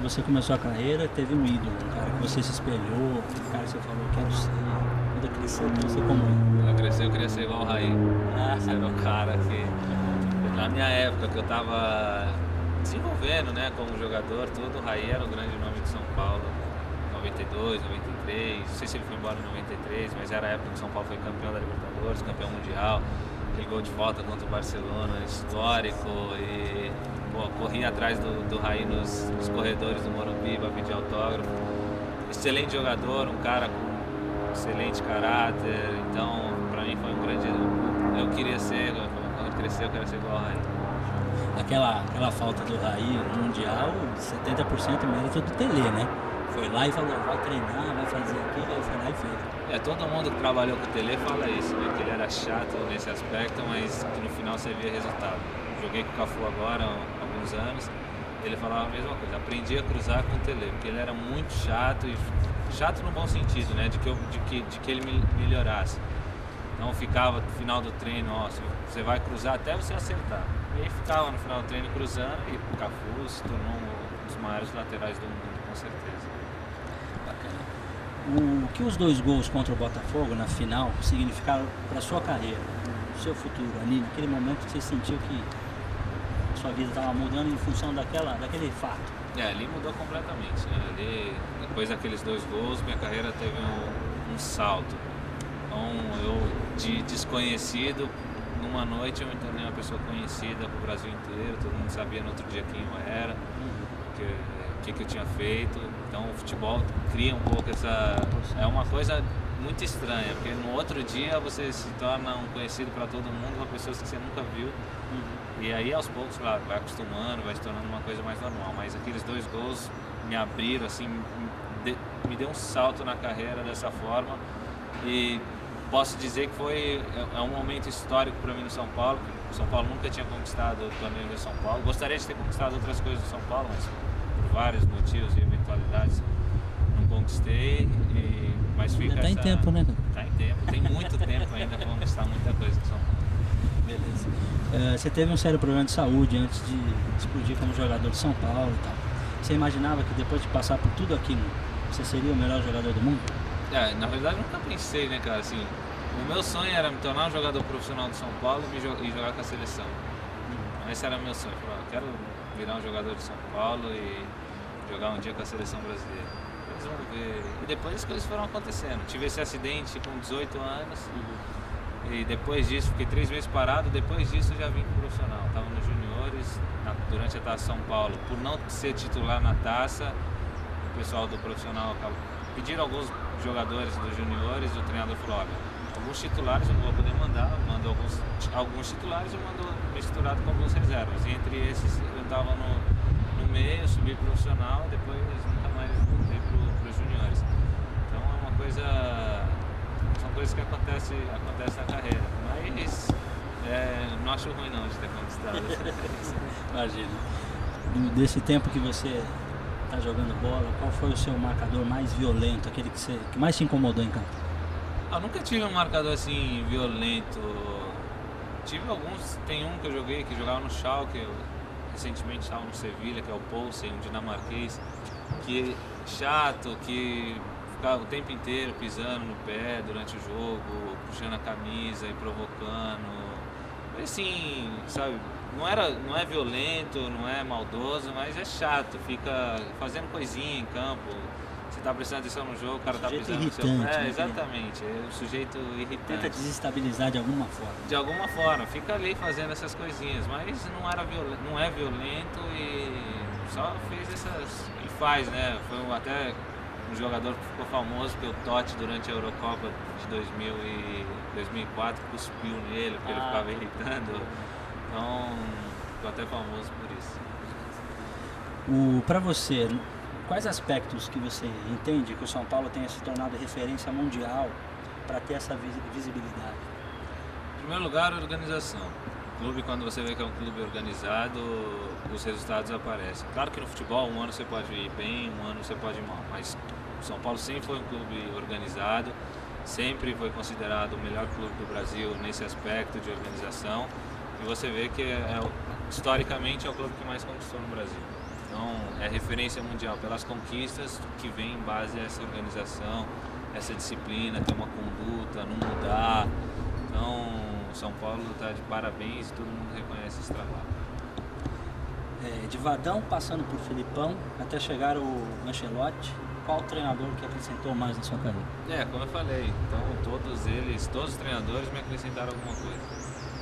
você começou a carreira, teve um ídolo, um cara que você se espelhou, aquele cara que você falou, quero ser, quando eu crescer, eu quero ser como ele. Quando eu crescer, eu queria ser igual o Raí. Esse era o cara que, na minha época, que eu tava desenvolvendo, né, como jogador, tudo, o Raí era o grande nome de São Paulo. 92, 93, não sei se ele foi embora em 93, mas era a época que o São Paulo foi campeão da Libertadores, campeão mundial, aquele gol de falta contra o Barcelona, histórico, e pô, corria atrás do Raí nos corredores do Morumbi para pedir autógrafo. Excelente jogador, um cara com excelente caráter, então para mim foi um grande... Eu queria ser, quando eu crescer, eu quero ser igual ao Raí. Aquela falta do Raí no Mundial, 70% mérito do Tele, né? Foi lá e falou, vai treinar, vai fazer aquilo, aí foi lá e fez. Todo mundo que trabalhou com o Tele fala isso, né? Que ele era chato nesse aspecto, mas que no final você via resultado. Joguei com o Cafu agora há alguns anos, ele falava a mesma coisa, aprendi a cruzar com o Tele, porque ele era muito chato, e chato no bom sentido, né? De que ele melhorasse. Então ficava no final do treino, ó, você vai cruzar até você acertar. E aí ficava no final do treino cruzando, e o Cafu se tornou um dos maiores laterais do mundo, com certeza. O que os 2 gols contra o Botafogo na final significaram para a sua carreira, o seu futuro ali, naquele momento que você sentiu que a sua vida estava mudando em função daquele fato? Ali mudou completamente, né? Ali, depois daqueles 2 gols, minha carreira teve um salto. Então, eu de desconhecido, numa noite eu me tornei uma pessoa conhecida para o Brasil inteiro, todo mundo sabia no outro dia quem eu era, o que eu tinha feito. Então o futebol cria um pouco essa... É uma coisa muito estranha, porque no outro dia você se torna um conhecido para todo mundo, uma pessoa que você nunca viu. E aí aos poucos, claro, vai acostumando, vai se tornando uma coisa mais normal. Mas aqueles 2 gols me abriram, assim, me deu um salto na carreira dessa forma. E posso dizer que foi um momento histórico para mim no São Paulo. O São Paulo nunca tinha conquistado o torneio do São Paulo. Gostaria de ter conquistado outras coisas do São Paulo, mas por vários motivos e eventualidades não conquistei. Mas fica Tá em tempo, né? Tá em tempo, tem muito tempo ainda para conquistar muita coisa do São Paulo. Beleza. Você teve um sério problema de saúde antes de explodir como jogador de São Paulo e tal. Você imaginava que depois de passar por tudo aquilo, você seria o melhor jogador do mundo? Na verdade, eu nunca pensei, né, cara, assim, o meu sonho era me tornar um jogador profissional de São Paulo e jogar com a seleção. Esse era o meu sonho. Eu quero virar um jogador de São Paulo e jogar um dia com a seleção brasileira. Eles vão ver. E depois as coisas foram acontecendo. Tive esse acidente com 18 anos e depois disso fiquei 3 meses parado. Depois disso eu já vim pro profissional. Estava nos juniores, durante a Taça São Paulo. Por não ser titular na taça, o pessoal do profissional pediram alguns jogadores dos juniores e o treinador falou, olha, alguns titulares eu não vou poder mandar, mandou alguns titulares eu mando misturado com algumas reservas. E entre esses eu estava no meio, subi profissional e depois nunca mais voltei para os juniores. Então é uma coisa, são coisas que acontecem na carreira, mas não acho ruim não de ter conquistado. Imagina. Desse tempo que você está jogando bola, qual foi o seu marcador mais violento, aquele que mais te incomodou em campo? Eu nunca tive um marcador assim violento. Tive alguns, tem um que eu joguei, que jogava no Schalke, recentemente estava no Sevilha, que é o Poulsen, um dinamarquês, que é chato, que ficava o tempo inteiro pisando no pé durante o jogo, puxando a camisa e provocando. Assim, sabe, não é violento, não é maldoso, mas é chato, fica fazendo coisinha em campo. Você tá prestando atenção no jogo, o cara tá pisando no seu pé. Exatamente, é um sujeito irritante. Tenta desestabilizar de alguma forma. De alguma forma, fica ali fazendo essas coisinhas, mas não é violento e só fez essas... E faz, né? Foi até um jogador que ficou famoso, porque o Totti, durante a Eurocopa de 2004, cuspiu nele, porque ele ficava irritando. Então, ficou até famoso por isso. Para você, quais aspectos que você entende que o São Paulo tenha se tornado referência mundial para ter essa visibilidade? Em primeiro lugar, a organização. O clube, quando você vê que é um clube organizado, os resultados aparecem. Claro que no futebol, um ano você pode ir bem, um ano você pode ir mal, mas o São Paulo sempre foi um clube organizado, sempre foi considerado o melhor clube do Brasil nesse aspecto de organização, e você vê que historicamente é o clube que mais conquistou no Brasil. Então, é referência mundial pelas conquistas que vem em base a essa organização, essa disciplina, ter uma conduta, não mudar. Então, São Paulo está de parabéns e todo mundo reconhece esse trabalho. De Vadão, passando por Filipão, até chegar o Ancelotti, qual treinador que acrescentou mais na sua carreira? Como eu falei, então todos os treinadores me acrescentaram alguma coisa.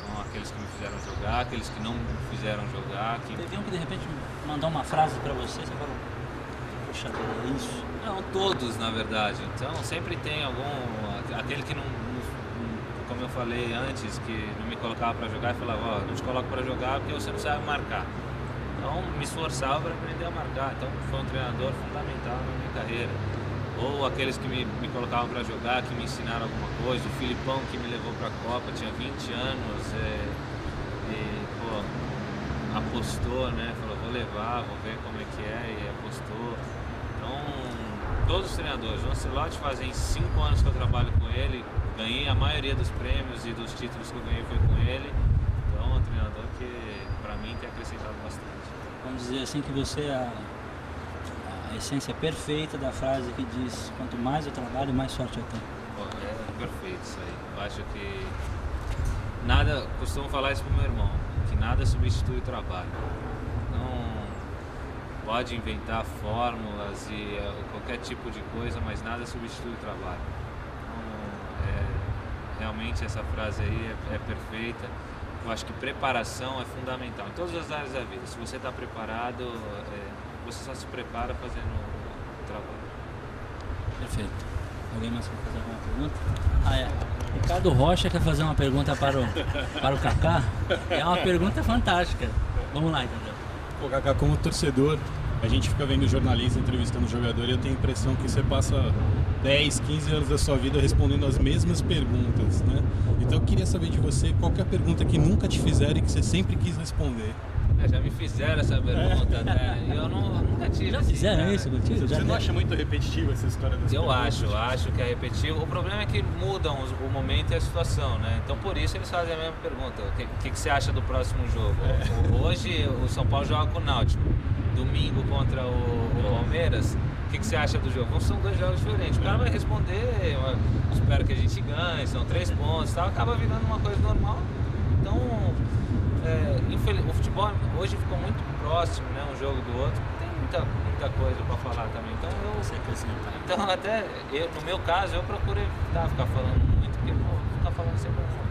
Então, aqueles que me fizeram jogar, aqueles que não me fizeram jogar. Teve um que de repente mandou uma frase para você falou, puxa, é isso? Não, todos na verdade. Então sempre tem aquele que não, como eu falei antes, que não me colocava para jogar e falava, ó, não te coloco para jogar porque você não sabe marcar. Então me esforçava para aprender a marcar, então foi um treinador fundamental na minha carreira. Ou aqueles que me colocavam para jogar, que me ensinaram alguma coisa, o Filipão que me levou para a Copa, tinha 20 anos apostou, né? Falou, vou levar, vou ver como é que é, e apostou. Então, todos os treinadores, o Ancelotti fazem 5 anos que eu trabalho com ele, ganhei a maioria dos prêmios e dos títulos que eu ganhei foi com ele, então é um treinador que, para mim, tem acrescentado bastante. Vamos dizer assim que você é a essência perfeita da frase que diz, quanto mais eu trabalho, mais sorte eu tenho. É perfeito isso aí. Eu acho que nada, costumo falar isso pro meu irmão, que nada substitui o trabalho. Não pode inventar fórmulas e qualquer tipo de coisa, mas nada substitui o trabalho. Então, realmente essa frase aí é perfeita. Eu acho que preparação é fundamental em todas as áreas da vida. Se você está preparado, você só se prepara fazendo o trabalho. Perfeito. Alguém mais quer fazer alguma pergunta? Ricardo Rocha quer fazer uma pergunta para o Kaká. É uma pergunta fantástica. Vamos lá, então. Pô, Kaká, como torcedor, a gente fica vendo jornalista entrevistando o jogador e eu tenho a impressão que você passa 10, 15 anos da sua vida respondendo as mesmas perguntas, né? Então eu queria saber de você qual que é a pergunta que nunca te fizeram e que você sempre quis responder. Já me fizeram essa pergunta, né? Eu nunca tive. Já fizeram isso contigo? Você não acha muito repetitiva essa história das perguntas? Eu acho que é repetitivo. O problema é que mudam o momento e a situação, né? Então por isso eles fazem a mesma pergunta. O que você acha do próximo jogo? Hoje o São Paulo joga com o Náutico. Domingo contra o Palmeiras. O que você acha do jogo? São 2 jogos diferentes. O cara vai responder, espero que a gente ganhe, são 3 pontos e tal. Acaba virando uma coisa normal. Então, o futebol hoje ficou muito próximo, né, um jogo do outro. Tem muita coisa para falar também. Então, até no meu caso, eu procuro evitar ficar falando muito, porque eu vou ficar falando sempre.